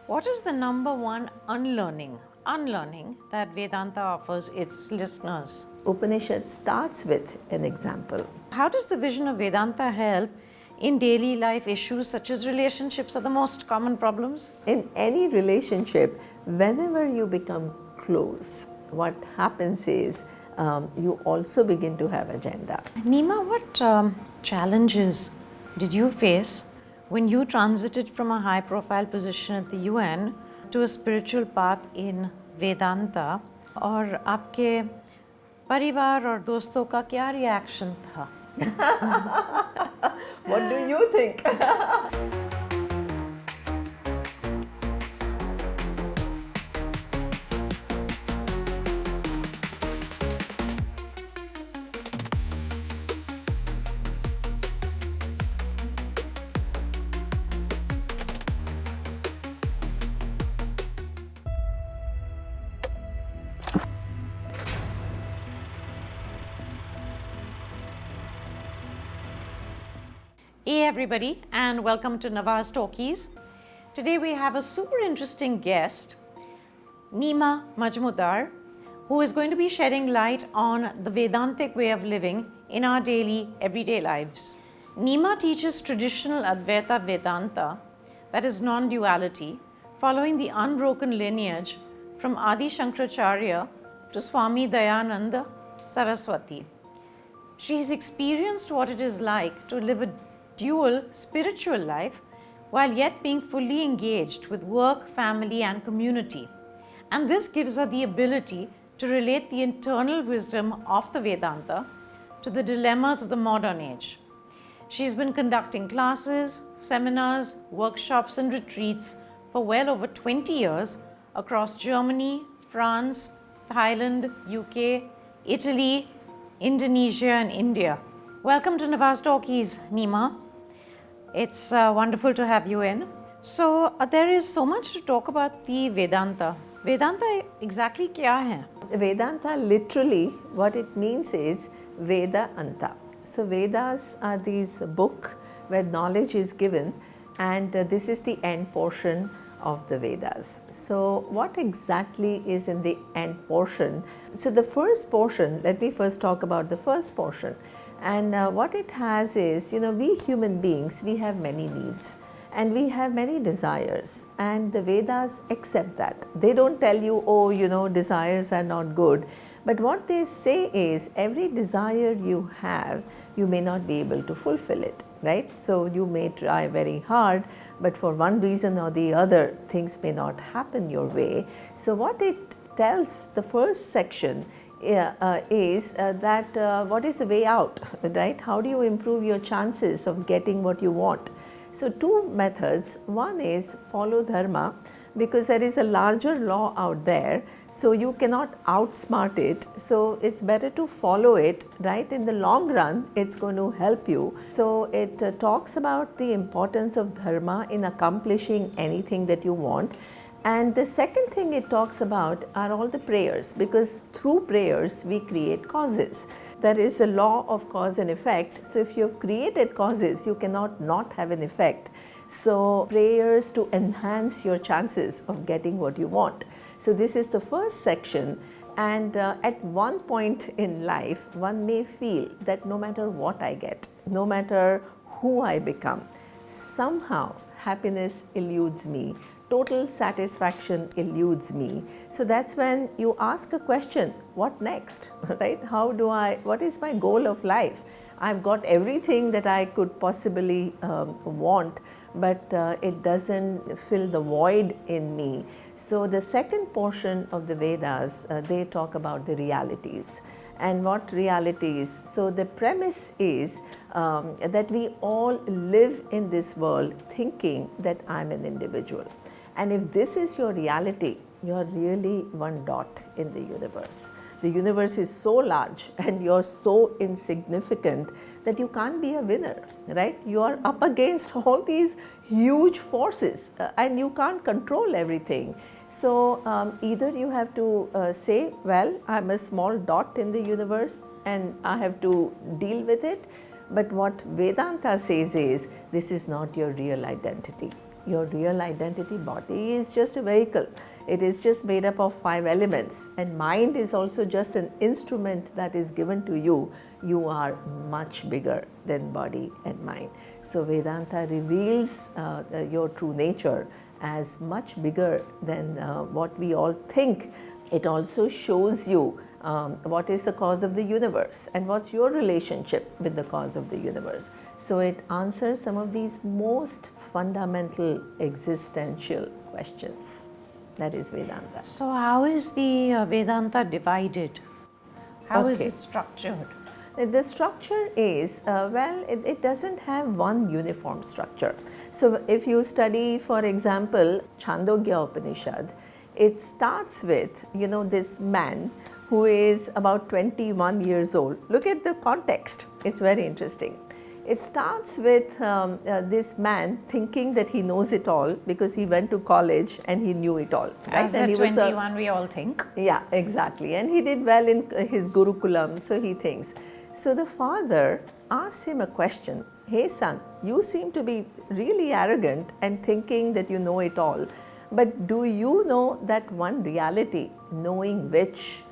What is the number one unlearning that Vedanta offers its listeners? Upanishad starts with an example. How does the vision of Vedanta help in daily life issues such as relationships are the most common problems? In any relationship, whenever you become close, what happens is you also begin to have agenda. Neema, what challenges did you face when you transited from a high profile position at the UN to a spiritual path in Vedanta? और आपके परिवार और दोस्तों का क्या reaction था? What do you think? Hey everybody, and welcome to Nawaz Talkies. Today we have a super interesting guest, Neema Majmudar, who is going to be shedding light on the Vedantic way of living in our daily, everyday lives. Neema teaches traditional Advaita Vedanta, that is non-duality, following the unbroken lineage from Adi Shankaracharya to Swami Dayananda Saraswati. She has experienced what it is like to live a dual spiritual life while yet being fully engaged with work, family, and community. And this gives her the ability to relate the internal wisdom of the Vedanta to the dilemmas of the modern age. She's been conducting classes, seminars, workshops, and retreats for well over 20 years across Germany, France, Thailand, UK, Italy, Indonesia, and India. Welcome to Nawaz Talkies, Neema. It's wonderful to have you in. So there is so much to talk about the Vedanta. Vedanta exactly kya hai? Vedanta, literally, what it means is Veda Anta. So Vedas are these book where knowledge is given, and this is the end portion of the Vedas. So what exactly is in the end portion? So the first portion, let me first talk about the first portion. And what it has is, we human beings, we have many needs and we have many desires, and the Vedas accept that. They don't tell you, desires are not good. But what they say is, every desire you have, you may not be able to fulfill it, right? So you may try very hard, but for one reason or the other, things may not happen your way. So what it tells, the first section, is that what is the way out, right? How do you improve your chances of getting what you want? So two methods. One is follow dharma, because there is a larger law out there, so you cannot outsmart it. So it's better to follow it, right? In the long run, it's going to help you. So it talks about the importance of dharma in accomplishing anything that you want. And the second thing it talks about are all the prayers, because through prayers we create causes. There is a law of cause and effect. So if you have created causes, you cannot not have an effect. So prayers to enhance your chances of getting what you want. So this is the first section. And at one point in life, one may feel that no matter what I get, no matter who I become, somehow happiness eludes me. Total satisfaction eludes me. So that's when you ask a question, what next, right? What is my goal of life? I've got everything that I could possibly want, but it doesn't fill the void in me. So the second portion of the Vedas, they talk about the realities. And what realities? So the premise is that we all live in this world thinking that I'm an individual. And if this is your reality, you're really one dot in the universe. The universe is so large and you're so insignificant that you can't be a winner, right? You are up against all these huge forces and you can't control everything. So either you have to say, well, I'm a small dot in the universe and I have to deal with it. But what Vedanta says is, this is not your real identity. Your real identity body is just a vehicle. It is just made up of 5 elements, and mind is also just an instrument that is given to you. You are much bigger than body and mind. So Vedanta reveals your true nature as much bigger than what we all think. It also shows you what is the cause of the universe and what's your relationship with the cause of the universe. So it answers some of these most fundamental existential questions. That is Vedanta. So, how is the Vedanta divided? How is Okay. it structured? The structure is, it doesn't have one uniform structure. So, if you study, for example, Chandogya Upanishad, it starts with, this man who is about 21 years old. Look at the context, it's very interesting. It starts with this man thinking that he knows it all because he went to college and he knew it all. Right? As And at he was 21, we all think. Yeah, exactly. And he did well in his Gurukulam, so he thinks. So the father asks him a question. Hey son, you seem to be really arrogant and thinking that you know it all. But do you know that one reality, knowing which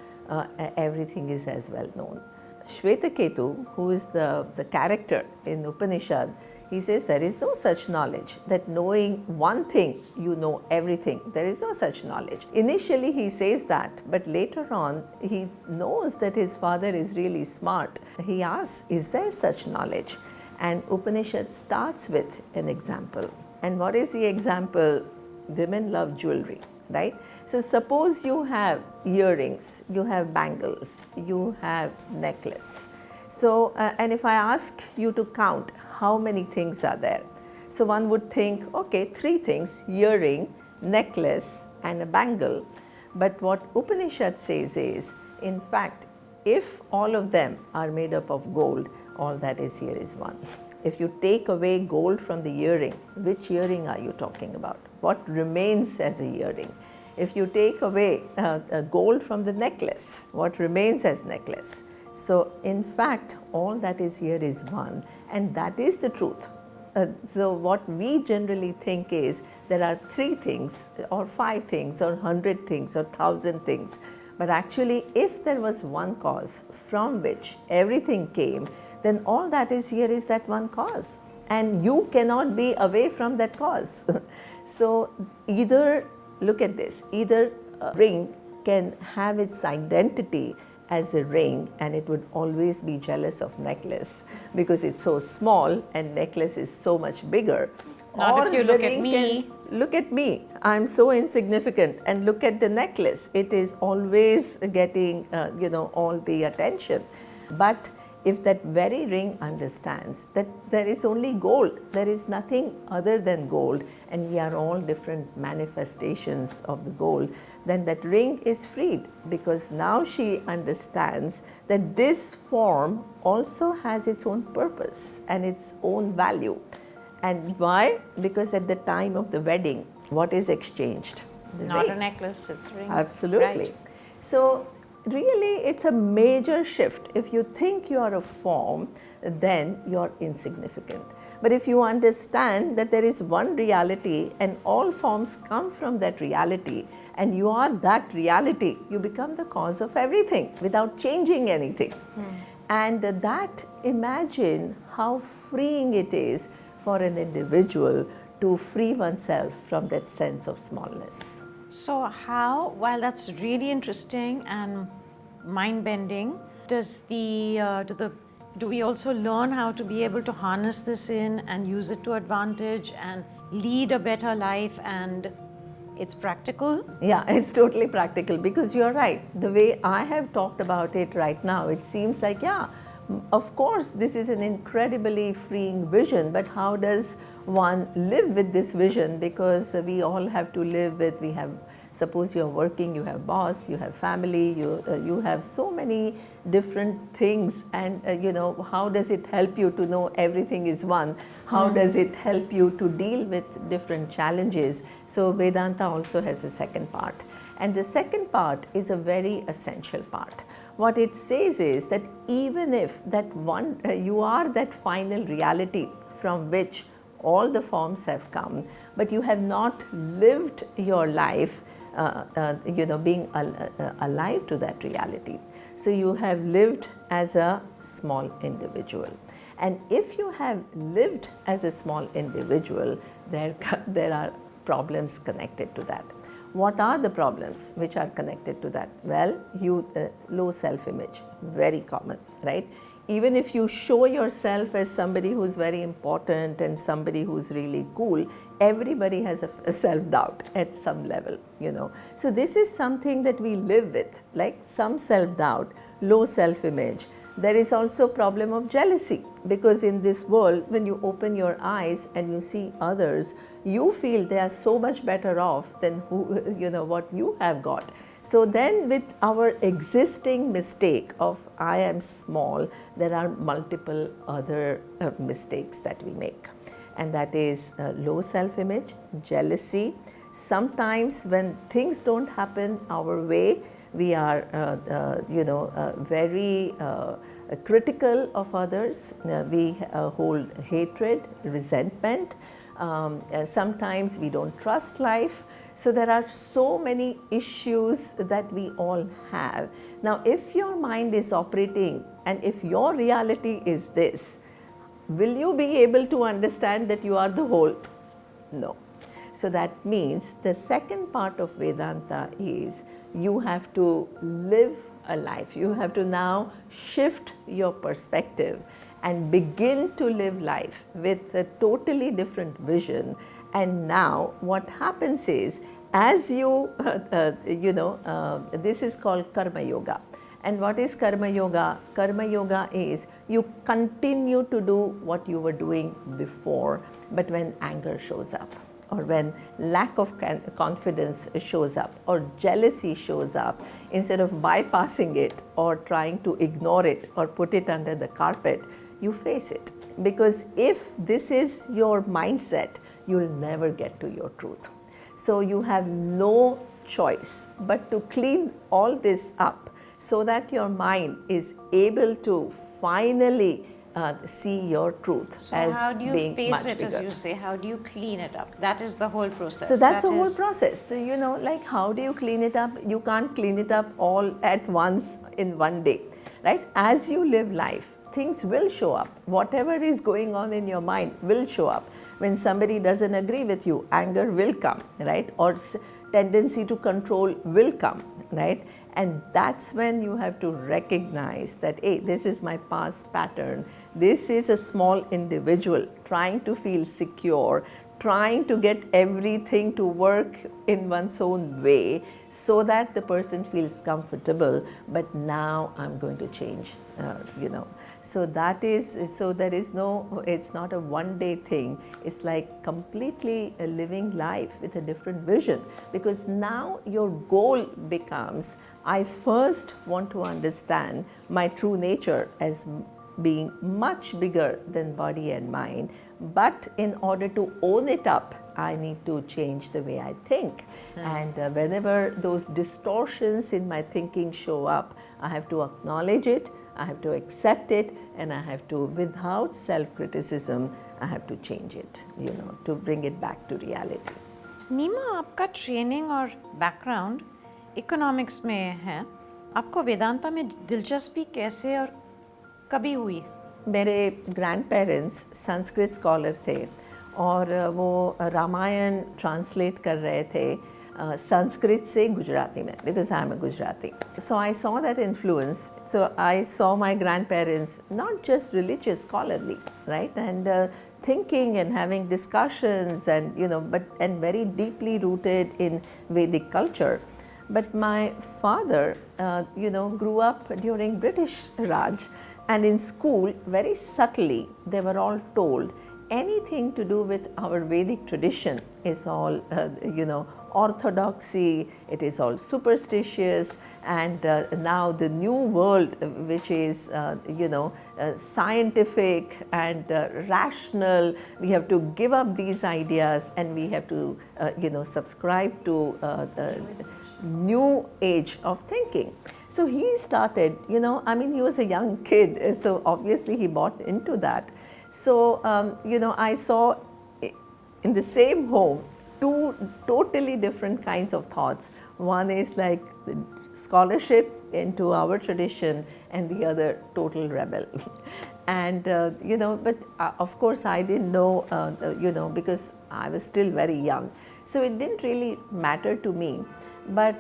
everything is as well known? Shvetaketu, who is the character in Upanishad, he says there is no such knowledge, that knowing one thing, you know everything. There is no such knowledge. Initially he says that, but later on he knows that his father is really smart. He asks, is there such knowledge? And Upanishad starts with an example. And what is the example? Women love jewelry, right? So suppose you have earrings, you have bangles, you have necklace. So, and if I ask you to count how many things are there, so one would think, okay, 3 things, earring, necklace and a bangle. But what Upanishad says is, in fact, if all of them are made up of gold, all that is here is one. If you take away gold from the earring, which earring are you talking about? What remains as a earring? If you take away gold from the necklace, what remains as necklace? So in fact, all that is here is one, and that is the truth. So what we generally think is there are 3 things or 5 things or 100 things or 1,000 things. But actually, if there was one cause from which everything came, then all that is here is that one cause. And you cannot be away from that cause. So either, look at this, either a ring can have its identity as a ring and it would always be jealous of necklace because it's so small and necklace is so much bigger. Not Or if you the look at ring me. look at me, I'm so insignificant, and look at the necklace, it is always getting all the attention. But if that very ring understands that there is only gold, there is nothing other than gold, and we are all different manifestations of the gold, then that ring is freed, because now she understands that this form also has its own purpose and its own value. And why? Because at the time of the wedding, what is exchanged? The Not ring. a necklace, it's a ring. Absolutely. Right. So really it's a major shift. If you think you are a form, then you're insignificant. But if you understand that there is one reality and all forms come from that reality, and you are that reality, you become the cause of everything without changing anything. And that, imagine how freeing it is for an individual to free oneself from that sense of smallness. So, how, while that's really interesting and mind-bending, do we also learn how to be able to harness this in and use it to advantage and lead a better life, and it's practical? Yeah, it's totally practical, because you're right. The way I have talked about it right now, it seems like, yeah, of course, this is an incredibly freeing vision, but how does one live with this vision? Because we all have to live with, suppose you're working, you have boss, you have family, you have so many different things, and how does it help you to know everything is one? How does it help you to deal with different challenges? So Vedanta also has a second part, and the second part is a very essential part. What it says is that even if that one, you are that final reality from which all the forms have come, but you have not lived your life, being alive to that reality. So you have lived as a small individual. And if you have lived as a small individual, there are problems connected to that. What are the problems which are connected to that? Well, low self-image, very common, right? Even if you show yourself as somebody who's very important and somebody who's really cool, everybody has a self-doubt at some level, So this is something that we live with, like some self-doubt, low self-image. There is also problem of jealousy, because in this world, when you open your eyes and you see others, you feel they are so much better off than what you have got. So then with our existing mistake of I am small, there are multiple other mistakes that we make. And that is low self-image, jealousy. Sometimes when things don't happen our way, we are very critical of others. We hold hatred, resentment. Sometimes we don't trust life. So there are so many issues that we all have. Now, if your mind is operating and if your reality is this, will you be able to understand that you are the whole? No. So that means the second part of Vedanta is you have to live a life. You have to now shift your perspective and begin to live life with a totally different vision. And now what happens is, as you, this is called Karma Yoga. And what is Karma Yoga? Karma Yoga is you continue to do what you were doing before, but when anger shows up, or when lack of confidence shows up, or jealousy shows up, instead of bypassing it or trying to ignore it or put it under the carpet, you face it. Because if this is your mindset, you'll never get to your truth. So you have no choice but to clean all this up so that your mind is able to finally see your truth so as how do you being face much it, bigger. as you say? How do you clean it up? That is the whole process. So that's the whole process. So, like how do you clean it up? You can't clean it up all at once in one day, right? As you live life, things will show up. Whatever is going on in your mind will show up. When somebody doesn't agree with you, anger will come, right? Or tendency to control will come, right? And that's when you have to recognize that, hey, this is my past pattern. This is a small individual trying to feel secure, trying to get everything to work in one's own way so that the person feels comfortable. But now I'm going to change, So there is no, it's not a one-day thing. It's like completely living life with a different vision, because now your goal becomes, I first want to understand my true nature as being much bigger than body and mind. But in order to own it up, I need to change the way I think. And whenever those distortions in my thinking show up, I have to acknowledge it, I have to accept it, and I have to, without self-criticism, I have to change it, to bring it back to reality. नीमा, आपका training और background economics में है. आपको वेदांता में दिलचस्पी कैसे और कभी हुई? मेरे ग्रैंड पेरेंट्स संस्कृत स्कॉलर थे और वो रामायण ट्रांसलेट कर रहे थे संस्कृत से गुजराती में, because I am a Gujarati. So I saw that influence. So I saw my grand parents not just religious scholarly, right, and thinking and having discussions and and very deeply rooted in Vedic culture. But my father grew up during British Raj, and in school very subtly they were all told anything to do with our Vedic tradition is all orthodoxy, it is all superstitious, and now the new world, which is scientific and rational, we have to give up these ideas and we have to subscribe to the new age of thinking. So he started, he was a young kid, so obviously he bought into that. So, I saw in the same home, two totally different kinds of thoughts. One is like scholarship into our tradition, and the other total rebel. And but of course I didn't know, because I was still very young, so it didn't really matter to me. But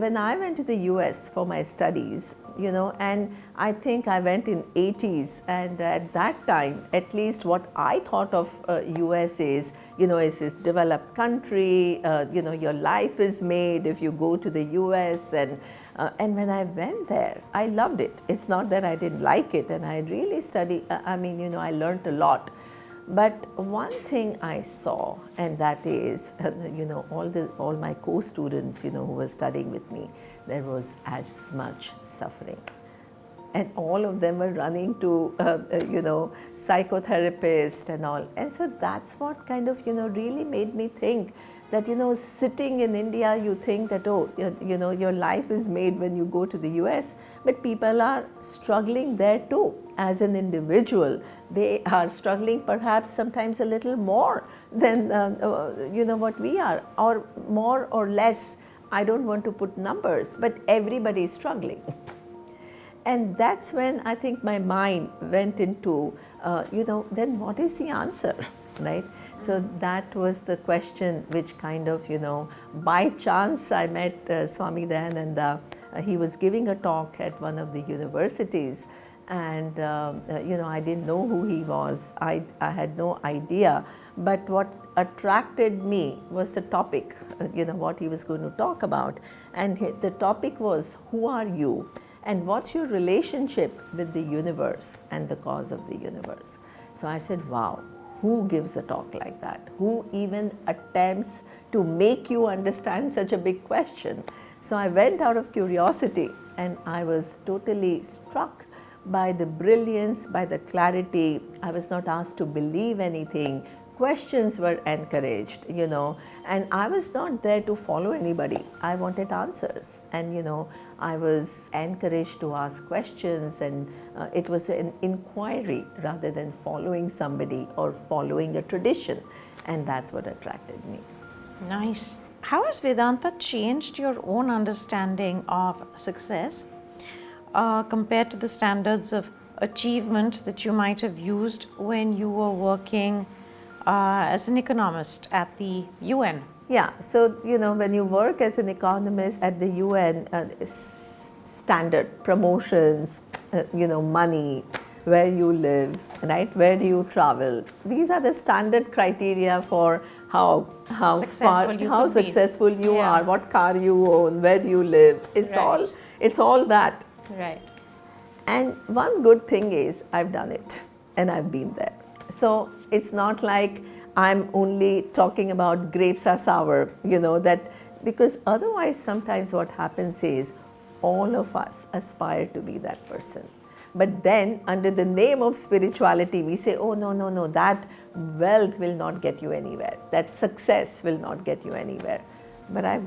when I went to the US for my studies, and I think I went in 80s, and at that time, at least what I thought of US is, is this developed country, your life is made if you go to the US, and when I went there, I loved it. It's not that I didn't like it, and I really studied, I learned a lot. But one thing I saw, and that is, all my co-students, who were studying with me, there was as much suffering. And all of them were running to, psychotherapists and all. And so that's what kind of, really made me think that, sitting in India, you think that, your life is made when you go to the US, but people are struggling there too. As an individual, they are struggling perhaps sometimes a little more than, what we are, or more or less. I don't want to put numbers, but everybody is struggling. And that's when I think my mind went into, then what is the answer, right? So that was the question which kind of, by chance I met Swami Dayananda. He was giving a talk at one of the universities, and, I didn't know who he was. I had no idea. But what attracted me was the topic, what he was going to talk about. And the topic was, who are you? And what's your relationship with the universe and the cause of the universe? So I said, wow, who gives a talk like that? Who even attempts to make you understand such a big question? So I went out of curiosity, and I was totally struck by the brilliance, by the clarity. I was not asked to believe anything. Questions were encouraged, and I was not there to follow anybody. I wanted answers, and I was encouraged to ask questions, and it was an inquiry rather than following somebody or following a tradition, and that's what attracted me. Nice. How has Vedanta changed your own understanding of success compared to the standards of achievement that you might have used when you were working as an economist at the UN? Yeah, so when you work as an economist at the UN, standard promotions, money, where you live, right? Where do you travel? These are the standard criteria for how successful you are, what car you own, where do you live. It's all that. Right. And one good thing is I've done it and I've been there. So it's not like I'm only talking about grapes are sour, that, because otherwise sometimes what happens is all of us aspire to be that person. But then under the name of spirituality, we say, oh, no, that wealth will not get you anywhere. That success will not get you anywhere. But I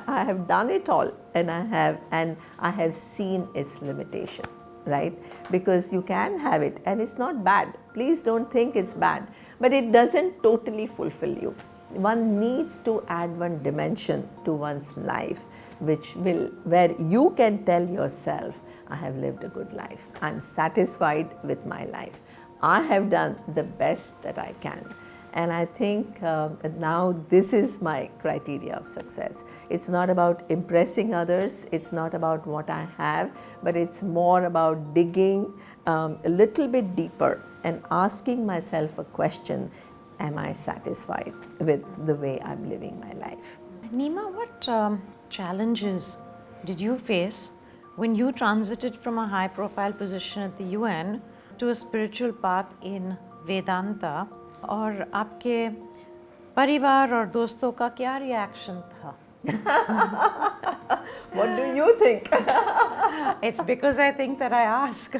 have done it all, and I have seen its limitation, right? Because you can have it and it's not bad. Please don't think it's bad, but it doesn't totally fulfill you. One needs to add one dimension to one's life, where you can tell yourself, I have lived a good life. I'm satisfied with my life. I have done the best that I can. And I think now this is my criteria of success. It's not about impressing others, it's not about what I have, but it's more about digging a little bit deeper and asking myself a question, am I satisfied with the way I'm living my life? Neema, what challenges did you face when you transited from a high-profile position at the UN to a spiritual path in Vedanta? और आपके परिवार और दोस्तों का क्या reaction था? What do you think? It's because I think that I ask.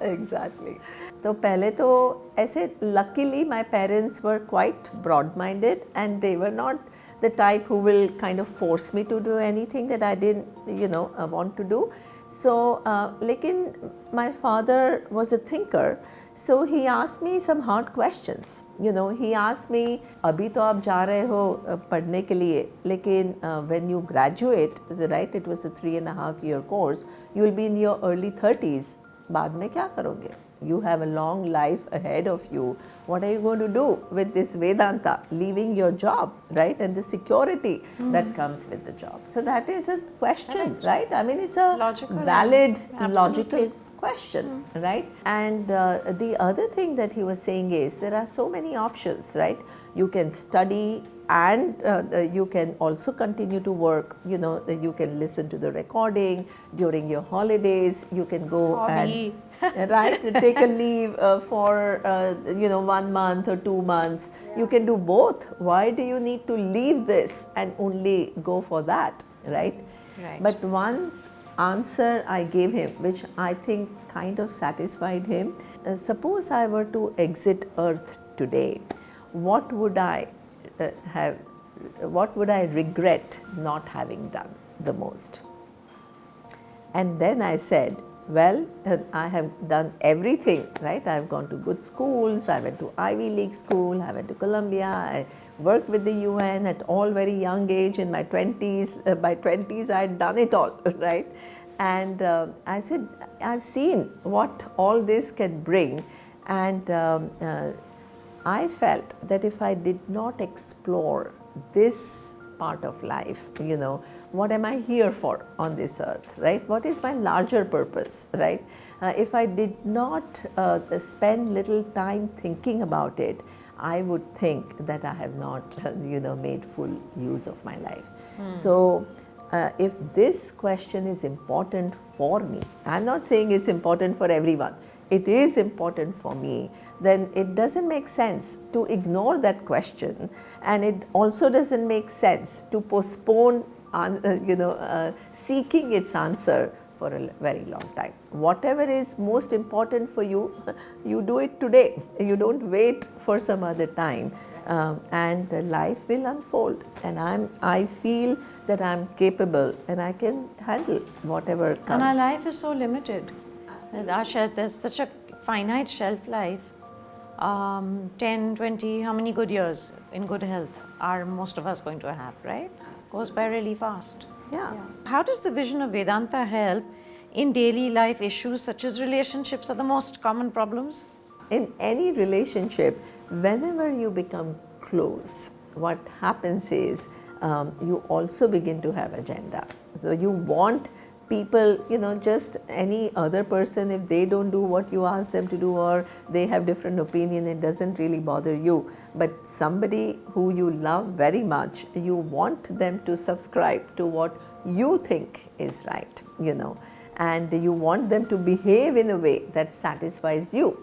Exactly. तो पहले तो ऐसे, luckily my parents were quite broad-minded, and they were not the type who will kind of force me to do anything that I didn't, want to do. So, लेकिन my father was a thinker, So he asked me some hard questions. He asked me, अभी तो आप जा रहे हो पढ़ने के लिए, लेकिन when you graduate, right, it was a 3.5 year course, you will be in your early 30s. बाद में क्या करोगे? You have a long life ahead of you. What are you going to do with this Vedanta, leaving your job, right, and the security that comes with the job? So that is a question, right? I mean, it's a Logical, valid, absolutely. logical question, right? And the other thing that he was saying is there are so many options, right? You can study and you can also continue to work. You can listen to the recording during your holidays. You can go Hobby. and right, take a leave for 1 month or 2 months. You can do both. Why do you need to leave this and only go for that, right? Right. But one answer I gave him, which I think kind of satisfied him. Suppose I were to exit Earth today, what would I regret not having done the most? And then I said, well, I have done everything, right? I've gone to good schools, I went to Ivy League school, I went to Columbia, I worked with the UN at all very young age in my 20s. By 20s, I had done it all, right? And I said, I've seen what all this can bring. And I felt that if I did not explore this part of life, what am I here for on this earth, right? What is my larger purpose, right? If I did not spend little time thinking about it, I would think that I have not, made full use of my life. So, if this question is important for me, I'm not saying it's important for everyone, it is important for me, then it doesn't make sense to ignore that question, and it also doesn't make sense to postpone seeking its answer for a very long time. Whatever is most important for you, you do it today. You don't wait for some other time, and life will unfold. And I feel that I'm capable and I can handle whatever comes. And our life is so limited. There's such a finite shelf life. 10, 20, how many good years in good health are most of us going to have, right? Goes by really fast. Yeah. How does the vision of Vedanta help in daily life issues such as relationships are the most common problems? In any relationship, whenever you become close, what happens is you also begin to have agenda. So you want people, just any other person, if they don't do what you ask them to do or they have different opinion, it doesn't really bother you. But somebody who you love very much, you want them to subscribe to what you think is right, and you want them to behave in a way that satisfies you.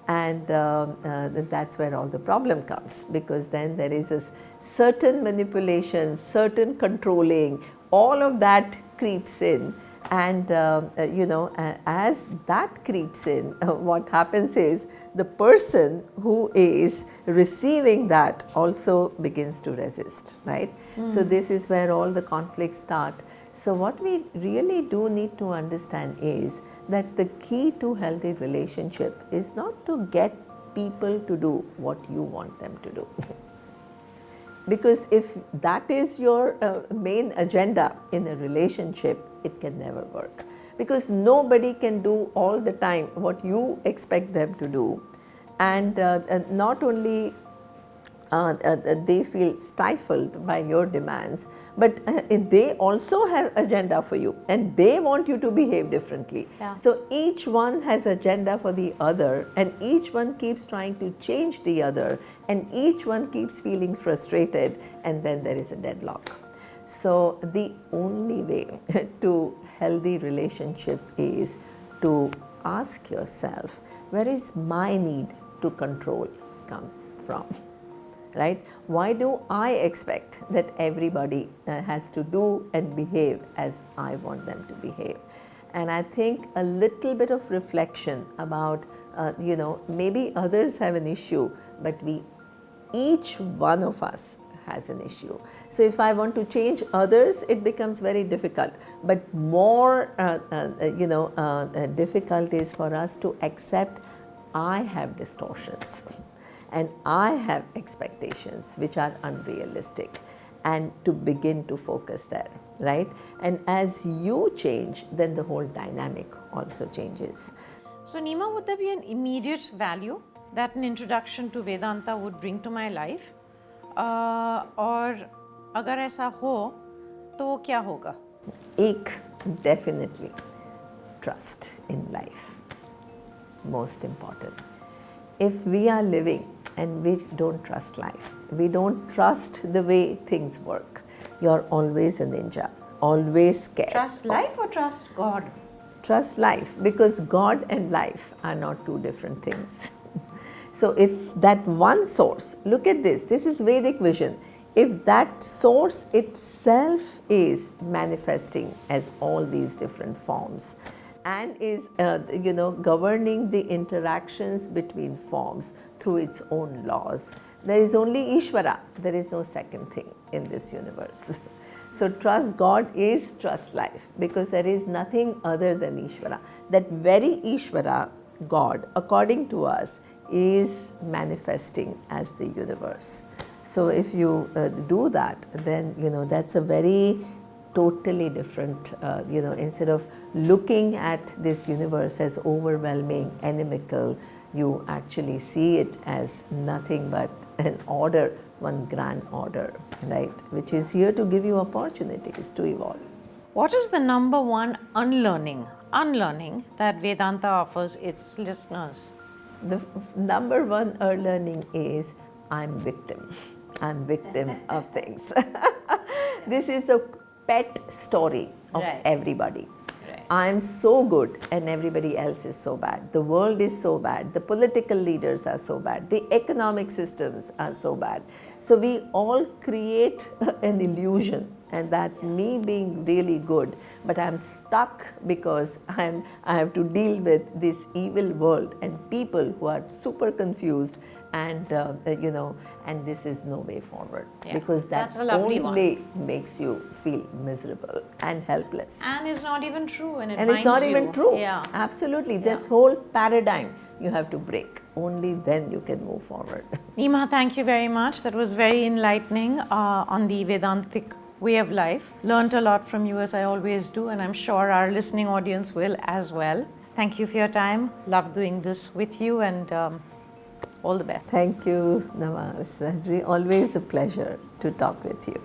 And that's where all the problem comes, because then there is a certain manipulation, certain controlling, all of that creeps in. And as that creeps in, what happens is the person who is receiving that also begins to resist, right? So this is where all the conflicts start. So what we really do need to understand is that the key to healthy relationship is not to get people to do what you want them to do. Because if that is your main agenda in a relationship, it can never work. Because nobody can do all the time what you expect them to do. And not only they feel stifled by your demands, but they also have agenda for you and they want you to behave differently. Yeah. So each one has agenda for the other, and each one keeps trying to change the other, and each one keeps feeling frustrated, and then there is a deadlock. So the only way to healthy relationship is to ask yourself, where is my need to control come from? Right? Why do I expect that everybody has to do and behave as I want them to behave? And I think a little bit of reflection about, maybe others have an issue, but each one of us has an issue. So if I want to change others, it becomes very difficult. But more difficult is for us to accept I have distortions and I have expectations which are unrealistic, and to begin to focus there, right? And as you change, then the whole dynamic also changes. So, Neema, would there be an immediate value that an introduction to Vedanta would bring to my life? और अगर ऐसा हो तो क्या होगा? एक, definitely trust in life, most important. If we are living and we don't trust life, we don't trust the way things work, you're always a ninja, always scared. Trust life or trust God? Trust life, because God and life are not two different things. So if that one source, look at this is Vedic vision. If that source itself is manifesting as all these different forms and is governing the interactions between forms through its own laws, there is only Ishvara, there is no second thing in this universe. So trust God is trust life, because there is nothing other than Ishvara. That very Ishvara, God, according to us, is manifesting as the universe. So if you do that, then that's a very totally different, instead of looking at this universe as overwhelming, inimical, you actually see it as nothing but an order, one grand order, right, which is here to give you opportunities to evolve. What is the number one unlearning that Vedanta offers its listeners? The number one learning is I'm victim. I'm victim of things. This is a pet story of everybody. I'm so good and everybody else is so bad. The world is so bad. The political leaders are so bad. The economic systems are so bad. So we all create an illusion, and that me being really good, but I'm stuck because I have to deal with this evil world and people who are super confused, and and this is no way forward, because that only makes you feel miserable and helpless. And it's not even true, and it's not even true. Yeah. Absolutely. That's whole paradigm you have to break. Only then you can move forward. Neema, thank you very much. That was very enlightening on the Vedantic way of life. Learned a lot from you, as I always do, and I'm sure our listening audience will as well. Thank you for your time. Love doing this with you, and all the best. Thank you, Nawaz. Always a pleasure to talk with you.